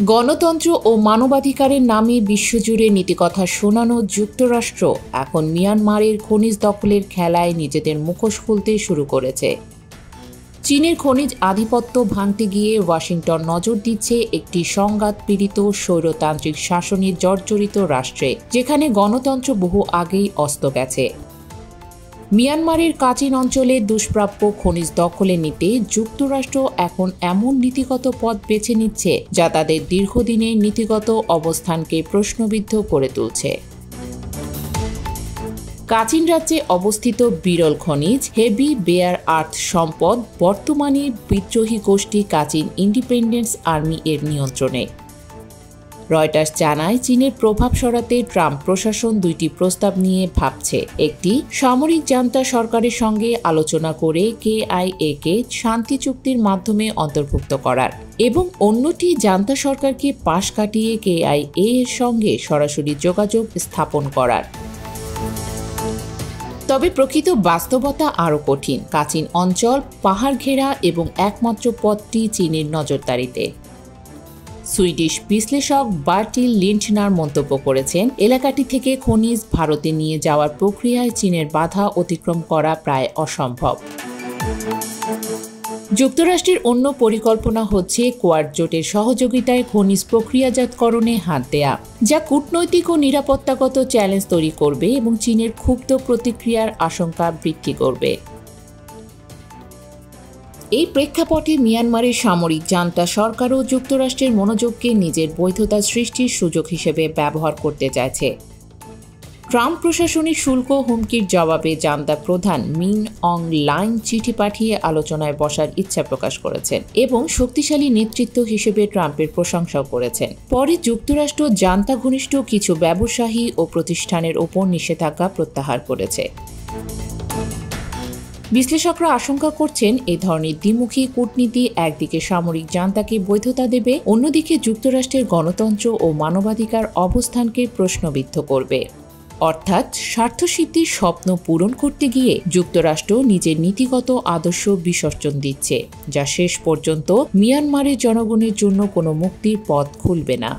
গণতন্ত্র ও মানবাধিকারের নামে বিশ্বজুড়ে নীতিকথা শোনানো যুক্তরাষ্ট্র এখন মিয়ানমারের খনিজ দখলের খেলায় নিজেদের মুখোশ খুলতে শুরু করেছে। চীনের খনিজ আধিপত্য ভাঙতে গিয়ে ওয়াশিংটন নজর দিচ্ছে একটি সংঘাতপীড়িত স্বৈরতান্ত্রিক শাসনের জর্জরিত রাষ্ট্রে, যেখানে গণতন্ত্র বহু আগেই অস্ত গেছে। মিয়ানমারের কাচিন অঞ্চলে দুষ্প্রাপ্য খনিজ দখলে নিতে যুক্তরাষ্ট্র এখন এমন নীতিগত পথ বেছে নিচ্ছে যা তাদের দীর্ঘদিনের নীতিগত অবস্থানকে প্রশ্নবিদ্ধ করে তুলছে। কাচিন রাজ্যে অবস্থিত বিরল খনিজ হেভি বেয়ার আর্থ সম্পদ বর্তমানে বিদ্রোহী গোষ্ঠী কাচিন ইন্ডিপেন্ডেন্স আর্মি এর নিয়ন্ত্রণে। রয়টার্স জানায়, চীনের প্রভাব সরাতে ট্রাম্প প্রশাসন দুইটি প্রস্তাব নিয়ে ভাবছে। একটি, সামরিক জান্তা সরকারের সঙ্গে আলোচনা করে কেআইএ-কে শান্তি চুক্তির মাধ্যমে অন্তর্ভুক্ত করার, এবং অন্যটি জান্তা সরকারকে পাশ কাটিয়ে কেআইএ এর সঙ্গে সরাসরি যোগাযোগ স্থাপন করার। তবে প্রকৃত বাস্তবতা আরও কঠিন। কাচিন অঞ্চল পাহাড় ঘেরা এবং একমাত্র পথটি চীনের নজরদারিতে। সুইডিশ বিশ্লেষক বার্টিল লিন্টনার মন্তব্য করেছেন, এলাকাটি থেকে খনিজ ভারতে নিয়ে যাওয়ার প্রক্রিয়ায় চীনের বাধা অতিক্রম করা প্রায় অসম্ভব। যুক্তরাষ্ট্রের অন্য পরিকল্পনা হচ্ছে কোয়াড জোটের সহযোগিতায় খনিজ প্রক্রিয়াজাতকরণে হাত দেয়া, যা কূটনৈতিক ও নিরাপত্তাগত চ্যালেঞ্জ তৈরি করবে এবং চীনের ক্ষুব্ধ প্রতিক্রিয়ার আশঙ্কা বৃদ্ধি করবে। এই প্রেক্ষাপটে মিয়ানমারের সামরিক জান্তা সরকারও যুক্তরাষ্ট্রের মনোযোগকে নিজের বৈধতা সৃষ্টির সুযোগ হিসেবে ব্যবহার করতে চাইছে। ট্রাম্প প্রশাসনের শুল্ক হুমকির জবাবে জান্তা প্রধান মিন অং লাইং চিঠি পাঠিয়ে আলোচনায় বসার ইচ্ছা প্রকাশ করেছেন এবং শক্তিশালী নেতৃত্ব হিসেবে ট্রাম্পের প্রশংসাও করেছেন। পরে যুক্তরাষ্ট্র জান্তা ঘনিষ্ঠ কিছু ব্যবসায়ী ও প্রতিষ্ঠানের ওপর নিষেধাজ্ঞা প্রত্যাহার করেছে। বিশ্লেষকরা আশঙ্কা করছেন, এই ধরনের দ্বিমুখী কূটনীতি একদিকে সামরিক জান্তাকে বৈধতা দেবে, অন্যদিকে যুক্তরাষ্ট্রের গণতন্ত্র ও মানবাধিকার অবস্থানকে প্রশ্নবিদ্ধ করবে। অর্থাৎ স্বার্থসিদ্ধির স্বপ্ন পূরণ করতে গিয়ে যুক্তরাষ্ট্র নিজের নীতিগত আদর্শ বিসর্জন দিচ্ছে, যা শেষ পর্যন্ত মিয়ানমারের জনগণের জন্য কোনো মুক্তির পথ খুলবে না।